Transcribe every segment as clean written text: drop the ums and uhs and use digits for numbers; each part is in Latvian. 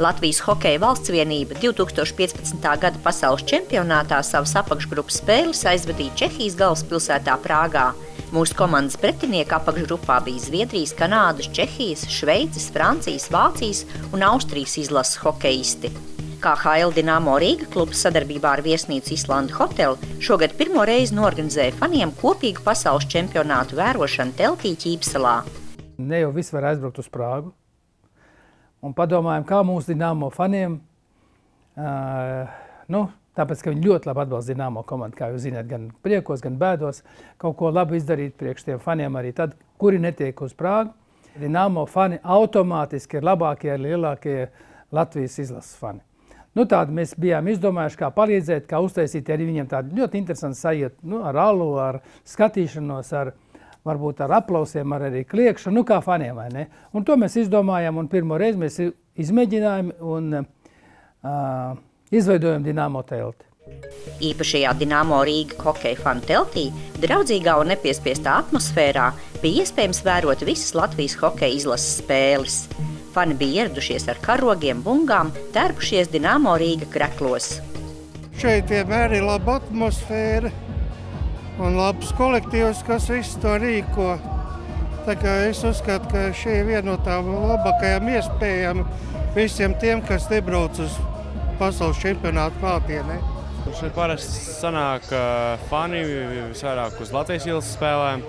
Latvijas hokeja valsts vienība 2015. gada pasaules čempionātā savas apakšgrupas spēles aizvadīja Čehijas galvaspilsētā Prāgā. Mūsu komandas pretinieki apakšgrupā bija Zviedrijas, Kanādas, Čehijas, Šveices, Francijas, Vācijas un Austrijas izlases hokeisti. KHL Dinamo Rīga klubs sadarbībā ar viesnīcu Islanda Hotel šogad pirmo reizi norganizēja faniem kopīgu pasaules čempionātu vērošanu teltī Ķīpselā. Ne jau viss var aizbraukt uz Prāgu. Un padomājam, kā mūsu Dinamo faniem, tāpēc, ka viņi ļoti labi atbalsta Dinamo komandu, kā jūs zināt, gan priekos, gan bēdos, kaut ko labi izdarīt priekš tiem faniem arī tad, kuri netiek uz Prāgu. Dinamo fani automātiski ir labākie, lielākie Latvijas izlases fani. Tādu mēs bijām izdomājuši, kā palīdzēt, kā uztaisīt arī viņiem tādu ļoti interesantu sajūtu, ar alu, ar skatīšanos, varbūt ar aplausiem, ar arī kliekšanu, kā faniem, vai ne? Un to mēs izdomājām, un pirmo reizi mēs izmēģinājām un izveidojam Dinamo telti. Īpašajā Dinamo Rīga hokeja fanu teltī, draudzīgā un nepiespiestā atmosfērā, bija iespējams vērot visas Latvijas hokeja izlases spēles. Fani bija ieradušies ar karogiem, bungām, tērpušies Dinamo Rīga kreklos. Šeit vienmēr ir laba atmosfēra un labs kolektīvs, kas visu to rīko. Tā kā es uzskatu, ka šī ir viena no tām labākajām iespējām visiem tiem, kas nebrauc uz pasaules čempionātu klātienē. Šeit parasti sanāk fani visvairāk uz Latvijas izlases spēlēm.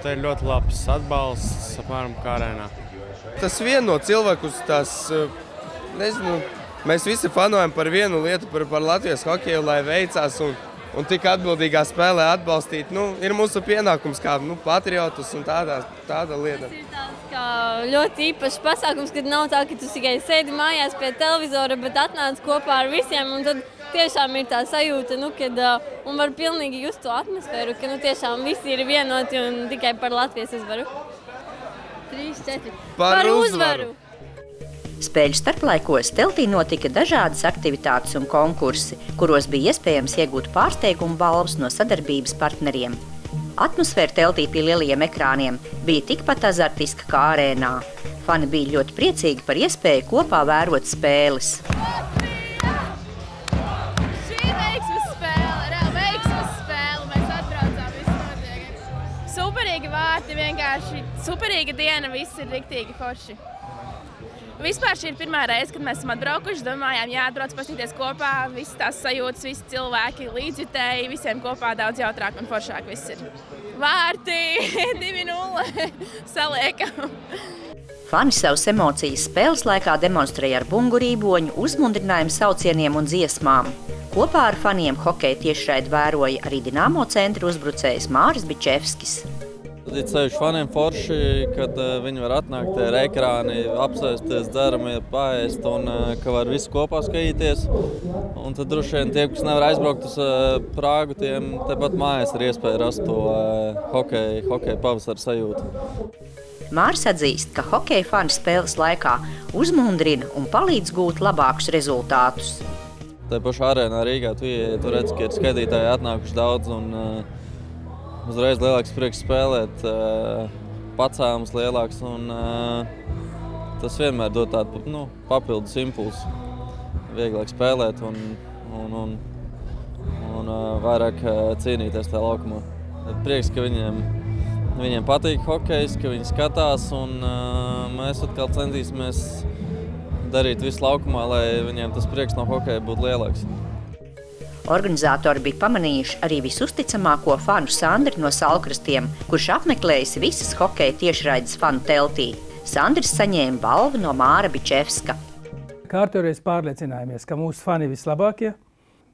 Te ir ļoti labs atbalsts, apmēram kā arēnā. Tas vieno cilvēkus, mēs visi fanojam par vienu lietu, par Latvijas hokeju, lai veicās un tik atbildīgā spēlē atbalstīt. Ir mūsu pienākums kā patriotus un tāda lieta. Tas ir tāds kā ļoti īpašs pasākums, kad nav tā, ka tu tikai sēdi mājās pie televizora, bet atnāc kopā ar visiem, un tad tiešām ir tā sajūta, kad un var pilnīgi just to atmosfēru, ka tiešām visi ir vienoti un tikai par Latvijas uzvaru. 3, 4. Par uzvaru! Spēļu starplaikos teltī notika dažādas aktivitātes un konkursi, kuros bija iespējams iegūt pārsteigumu balvas no sadarbības partneriem. Atmosfēra teltī pie lielajiem ekrāniem bija tikpat azartiska kā arēnā. Fani bija ļoti priecīgi par iespēju kopā vērot spēles. Superīgi vārti, vienkārši superīga diena, viss ir riktīgi forši. Vispār šī ir pirmā reize, kad mēs esam atbraukuši, domājām, jāatbrauc pastīties kopā, visas tās sajūtas, visi cilvēki līdzjutēji, visiem kopā daudz jautrāk un foršāk viss ir. Vārti 2-0 saliekam. Fani savas emocijas spēles laikā demonstrēja ar bungurīboņu, uzmundrinājumu saucieniem un dziesmām. Kopā ar faniem hokeja tiešraidi vēroja arī Dinamo centra uzbrucējs Māris Bičevskis. Ir sevišķi faniem forši, kad viņi var atnākt ar ekrāni, apsēsties, dzeramie, paēst un ka var visi kopā skatīties. Un tad droši vien tie, kas nevar aizbraukt uz Prāgu, tiem tepat mājās ir iespēja rast to hokeja pavasara sajūtu. Māris atzīst, ka hokeja fani spēles laikā uzmundrina un palīdz gūt labākus rezultātus. Tā pašā arēnā Rīgā tu redz, ka ir skatītāji atnākuši daudz un uzreiz lielāks prieks spēlēt, pacēlums lielāks un tas vienmēr dod tādu papildus impulsu. Vieglāk spēlēt un vairāk cīnīties tajā laukumā. Prieks, ka viņiem patīk hokejs, ka viņi skatās un mēs atkal centīsimies darīt visu laukumā, lai viņiem tas prieks no hokeja būtu lielāks. Organizatori bija pamanījuši arī visusticamāko fanu Sandri no Salkrastiem, kurš apmeklējis visas hokeja tiešraides fanu teltī. Sandris saņēma balvu no Māra Bičevska. Kārtoreiz pārliecinājāmies, ka mūsu fani vislabākie,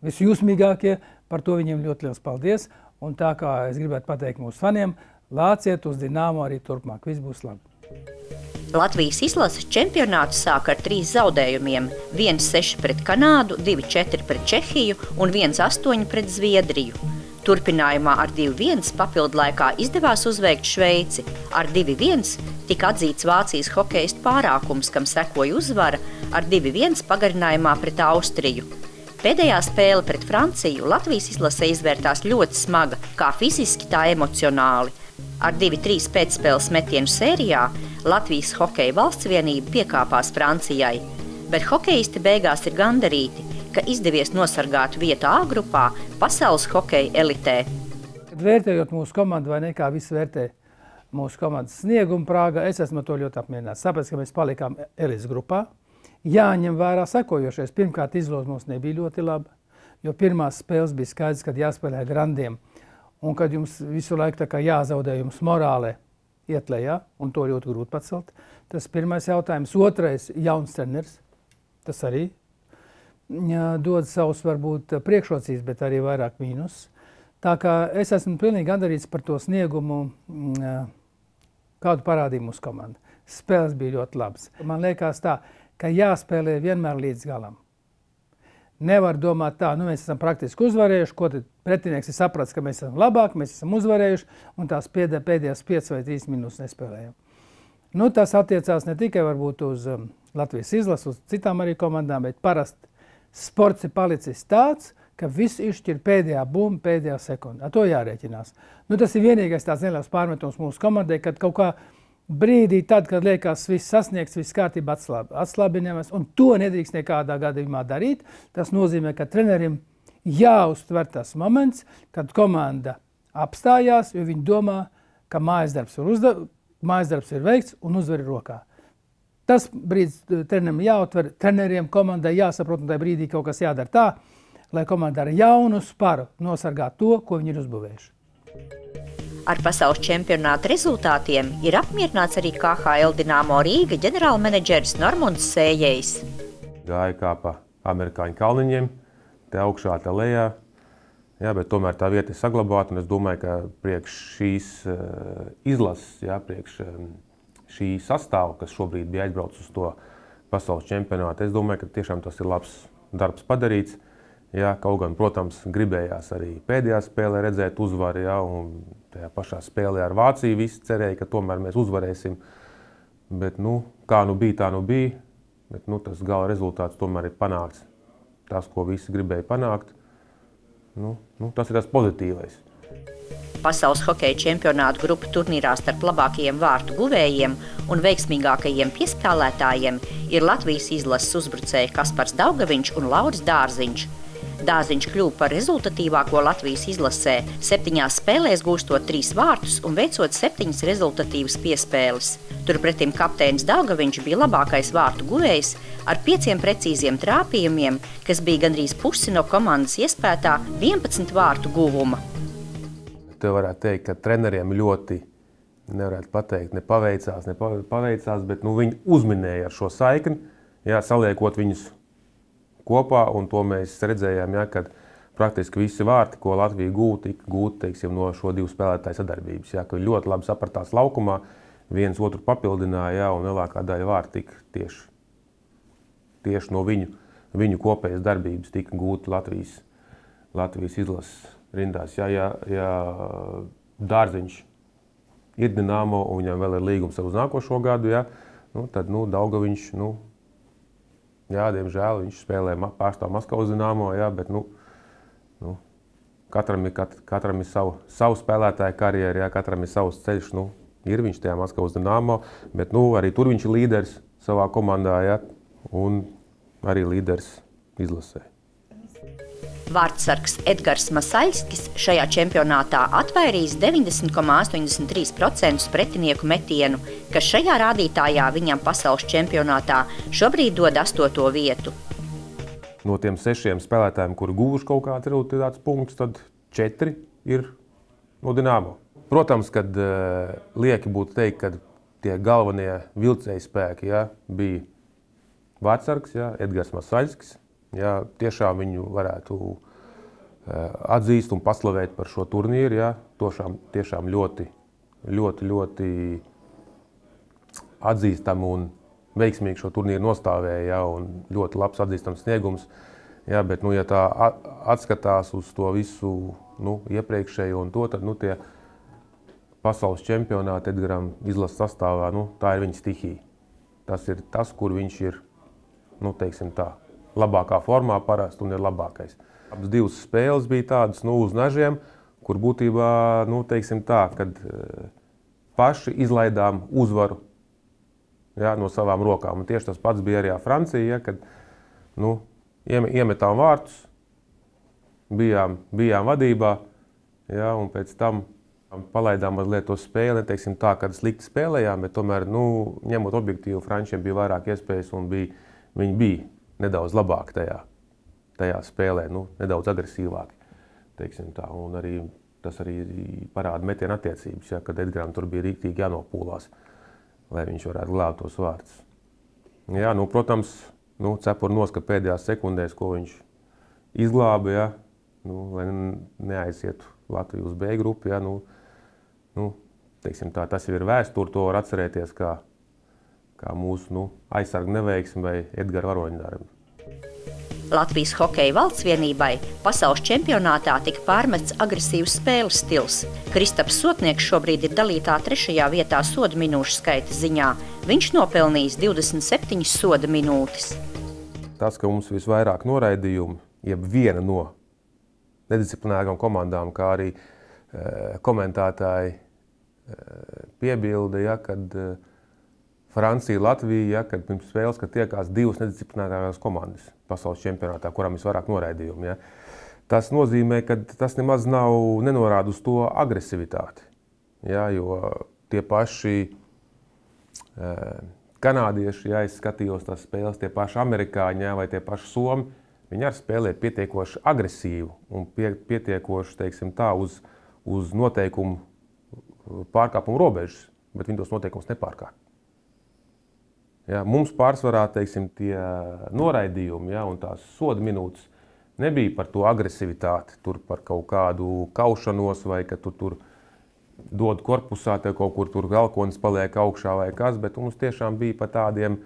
visjūsmīgākie, par to viņiem ļoti liels paldies. Un tā kā es gribētu pateikt mūsu faniem, lāciet uz Dinamo arī turpmāk, viss būs labi. Latvijas izlases čempionātu sāk ar 3 zaudējumiem – 1-6 pret Kanādu, 2-4 pret Čehiju un 1-8 pret Zviedriju. Turpinājumā ar 2-1 papildlaikā izdevās uzveikt Šveici. Ar 2-1 tika atzīts Vācijas hokeistu pārākums, kam sekoja uzvara ar 2-1 pagarinājumā pret Austriju. Pēdējā spēle pret Franciju Latvijas izlasē izvērtās ļoti smaga, kā fiziski, tā emocionāli. Ar 2-3 pēcspēles metienu sērijā Latvijas hokeja valsts vienība piekāpās Francijai, bet hokejisti beigās ir gandarīti, ka izdevies nosargāt vietu A grupā pasaules hokeja elitē. Vērtējot mūsu komandu, vai nekā viss vērtē mūsu komandas sniegumu Prāgā, es esmu to ļoti apmierināts. Tāpēc, ka mēs palikām elites grupā, jāņem vērā sekojošais. Pirmkārt, izloze mums nebija ļoti laba, jo pirmās spēles bija skaidrs, kad jāspēlē grandiem, un kad jums visu laiku tā kā jāzaudē jums morālē iet lejā, un to ļoti grūti pacelt. Tas pirmais jautājums. Otrais, jauns treneris. Tas arī dod savus varbūt priekšrocības, bet arī vairāk mīnus. Tā kā es esmu pilnīgi gandarīts par to sniegumu, kādu parādīja mūsu komanda. Spēles bija ļoti labas. Man liekas tā, ka jāspēlē vienmēr līdz galam. Nevar domāt tā, mēs esam praktiski uzvarējuši, ko tad pretinieks ir sapratis, ka mēs esam labāki, mēs esam uzvarējuši, un tās pēdējās 5 vai 3 minūtes nespēlējam. Tas attiecās ne tikai varbūt uz Latvijas izlases, uz citām arī komandām, bet parasti sports ir palicis tāds, ka viss izšķir pēdējā bumba, pēdējā sekunda. Ar to jārēķinās. Tas ir vienīgais tāds neliels pārmetums mūsu komandai, kad kaut kā brīdī tad, kad liekas viss sasniegts, viss kārtībā atslābināmies, un to nedrīkst nekādā gadījumā darīt. Tas nozīmē, ka trenerim jāuztver tas moments, kad komanda apstājās, jo viņi domā, ka mājasdarbs ir veikts un uzvar ir rokā. Tas brīdis trenerim jāuztver, treneriem komandai jāsaprot, un tajā brīdī kaut kas jādara tā, lai komanda ar jaunu sparu nosargā to, ko viņi ir uzbūvējuši. Ar pasaules čempionāta rezultātiem ir apmierināts arī KHL Dinamo Rīga ģenerālmenedžeris Normunds Sējējs. Gāja kā pa amerikāņu kalniņiem, te augšā, te lejā, bet tomēr tā vieta ir saglabāta, un es domāju, ka priekš šīs izlases, priekš šī sastāva, kas šobrīd bija aizbraucis uz to pasaules čempionātu, es domāju, ka tiešām tas ir labs darbs padarīts. Kaut gan, protams, gribējās arī pēdējā spēlē redzēt uzvaru, un tajā pašā spēlē ar Vāciju visi cerēja, ka tomēr mēs uzvarēsim. Bet, kā bija, tā bija. Bet, tas gala rezultāts tomēr ir panākts. Tas, ko visi gribēja panākt, tas ir tas pozitīvais. Pasaules hokeja čempionāta grupu turnīrā starp labākajiem vārtu guvējiem un veiksmīgākajiem piespēlētājiem ir Latvijas izlases uzbrucēji Kaspars Daugaviņš un Lauris Dārziņš. Dārziņš kļuva par rezultatīvāko Latvijas izlasē, 7 spēlēs gūstot 3 vārtus un veicot 7 rezultatīvas piespēles. Turpretim kapteinis Daugaviņš bija labākais vārtu guvējs ar 5 precīziem trāpījumiem, kas bija gandrīz pusi no komandas iespētā 11 vārtu guvuma. Te varētu teikt, ka treneriem ļoti, nevarētu pateikt, nepaveicās, bet viņi uzminēja ar šo saikni, saliekot viņus kopā, un to mēs redzējām, kad praktiski visi vārti, ko Latvija gūta, tika gūti no šo 2 spēlētāju sadarbības. Ka viņi ļoti labi sapratās laukumā, viens otru papildināja, un lielākā daļa vārti tika tieši no viņu kopējas darbības tika gūti Latvijas izlases rindās. Ja Dārziņš ir Dinamo, un viņam vēl ir līgums uz nākošo gadu, tad Daugaviņš, diemžēl viņš spēlē pārstāv Maskavas Dinamo, bet katram ir savu spēlētāju karjeru, katram ir savs ceļš. Ir viņš tajā Maskavas Dinamo, bet arī tur viņš ir līderis savā komandā, un arī līderis izlasē. Vārtsargs Edgars Masaļskis šajā čempionātā atvairījis 90,83% pretinieku metienu, kas šajā rādītājā viņam pasaules čempionātā šobrīd dod 8. vietu. No tiem 6 spēlētājiem, kuri guvuši kaut kāds rezultāts punkts, tad 4 ir no Dinamo. Protams, kad lieki būtu teikt, ka tie galvenie vilcēji spēki bija vārtsargs, Edgars Masaļskis. Tiešām viņu varētu atzīst un paslavēt par šo turnīru. Tiešām ļoti atzīstam un veiksmīgi šo turnīru nostāvēja, un ļoti labs atzīstams sniegums. Bet, ja tā atskatās uz to visu iepriekšējo un to, tad tie pasaules čempionāti Edgaram izlases sastāvā, tā ir viņa stihija. Tas ir tas, kur viņš ir, teiksim tā, labākā formā parasti un ir labākais. Abas 2 spēles bija tādas uz nažiem, kur būtībā, teiksim tā, kad paši izlaidām uzvaru ja, no savām rokām. Un tieši tas pats bija arī Francija, ja, kad iemetām vārtus, bijām vadībā, ja, un pēc tam palaidām mazliet to spēli, neteiksim tā, kad slikti spēlējām, bet tomēr, ņemot objektīvu, frančiem bija vairāk iespējas un viņi bija nedaudz labāki tajā spēlē, nedaudz agresīvāki, teiksim tā. Un tas arī parāda metiena attiecības, ja, kad Edgaram tur bija rīktīgi jānopūlās, lai viņš varētu glābt tos vārtus. Jā, protams, cepur noskat pēdējās sekundēs, ko viņš izglāba, ja, lai neaizietu Latviju uz B grupu, ja, teiksim tā, tas jau ir vēsture, to var atcerēties kā mūsu aizsarga neveiksmi vai Edgara varoņdarbi. Latvijas hokeja valsts vienībai pasaules čempionātā tika pārmests agresīvs spēles stils. Kristaps Sotnieks šobrīd ir dalītā 3. vietā soda minūšu skaita ziņā. Viņš nopelnījis 27 soda minūtes. Tas, ka mums visvairāk noraidījumu, jeb viena no nedisciplinārām komandām, kā arī komentētāji piebilda, ja, kad Francija, Latvija, ja, kad pirms spēles, kad tiekās divas nedisciplinārās komandas pasaules čempionātā, kurām visvairāk noraidījumu. Ja. Tas nozīmē, ka tas nemaz nenorāda uz to agresivitāti, ja, jo tie paši kanādieši, ja es skatījos tās spēles, tie paši amerikāņi, ja, vai tie paši somi, viņi arī spēlē pietiekoši agresīvu un pietiekoši, teiksim tā, uz noteikumu pārkāpumu robežas, bet viņi tos noteikumus nepārkāp. Ja, mums pārsvarā, teiksim, tie noraidījumi, ja, un tās soda minūtes nebija par to agresivitāti, tur par kaut kādu kaušanos vai ka tu tur dod korpusā, tev kaut kur tur velkonis paliek augšā vai kas, bet mums tiešām bija par tādiem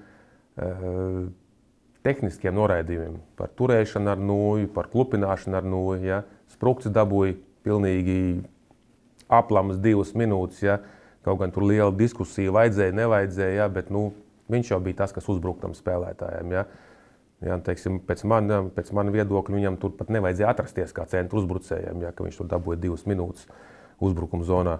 tehniskiem noraidījumiem, par turēšanu ar nūju, par klupināšanu ar nūju, ja, sprukcis dabūja pilnīgi aplams 2 minūtes, ja, kaut gan tur liela diskusija vajadzēja, nevajadzēja, ja, bet, viņš jau bija tas, kas uzbruk tam spēlētājiem. Ja. Ja, teiksim, pēc mana viedokļa viņam tur pat nevajadzēja atrasties kā centra uzbrucējiem, ja, ka viņš tur dabūja 2 minūtes uzbrukuma zonā.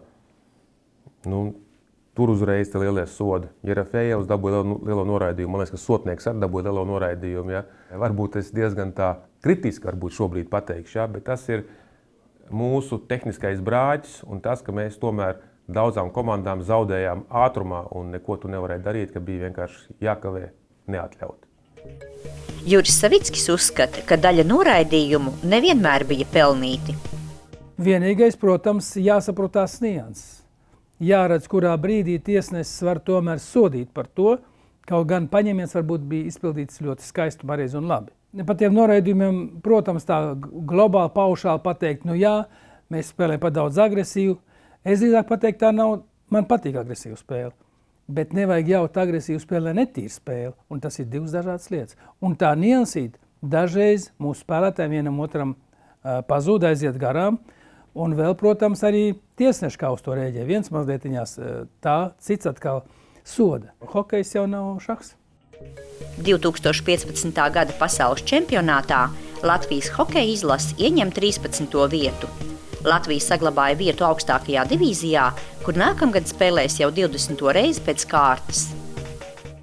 Tur uzreiz te lielie sodi. Jerefejevs dabūja lielo noraidījumu. Man liekas, ka Sotnieks arī dabūja lielo noraidījumu. Ja. Varbūt es diezgan tā kritiski šobrīd pateikšu, ja, bet tas ir mūsu tehniskais brāķis un tas, ka mēs tomēr daudzām komandām zaudējām ātrumā un neko tu nevarēja darīt, ka bija vienkārši jākavē neatļaut. Juris Savickis uzskata, ka daļa noraidījumu nevienmēr bija pelnīti. Vienīgais, protams, jāsaprot tās nianses. Jāredz, kurā brīdī tiesnesis var tomēr sodīt par to, kaut gan paņēmiens varbūt bija izpildīts ļoti skaisti, pareizi un labi. Par tiem noraidījumiem, protams, tā globāli paušāli pateikt, jā, mēs spēlējam par daudz agresīvu. Es drīzāk pateikt, tā nav, man patīk agresīva spēle, bet nevajag jaut agresīvu spēli, lai netīra spēle, un tas ir divas dažādas lietas. Un tā niansīt dažreiz mūsu spēlētājiem vienam otram pazūd, aiziet garām, un vēl, protams, arī tiesneši kā uz to rēģē. Viens mazlietiņās tā, cits atkal soda. Hokejs jau nav šahs. 2015. gada pasaules čempionātā Latvijas hokeja izlase ieņem 13. vietu. Latvija saglabāja vietu augstākajā divīzijā, kur nākamgad spēlēs jau 20. reizi pēc kārtas.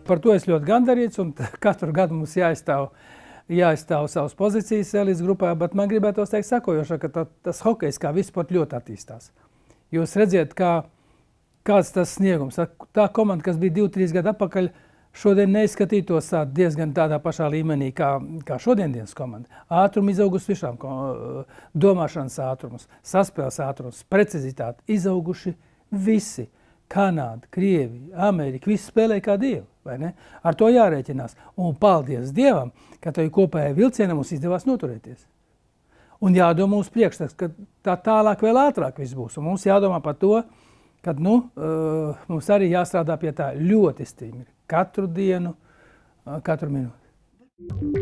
Par to es ļoti gandarīts, un katru gadu mums jāizstāv savas pozīcijas līdz grupā, bet man gribētos teikt sakojošā, ka tas hokejs kā viss pat ļoti attīstās. Jūs redziet, kāds tas sniegums. Tā komanda, kas bija 2-3 gadu atpakaļ, šodien neizskatītos diezgan tādā pašā līmenī kā šodienas komanda. Ātrumi izauguši visām, domāšanas ātrums, saspēles ātrums, precizitāte izauguši visi. Kanāda, Krievija, Amerika, visi spēlē kā dievi, vai ne? Ar to jārēķinās. Un paldies Dievam, ka tai kopējai vilcienam mums izdevās noturēties. Un jādomā uz priekšu, ka tā tālāk vēl ātrāk viss būs. Un mums jādomā par to, ka mums arī jāstrādā pie tā ļoti stingri. Katru dienu, katru minūti.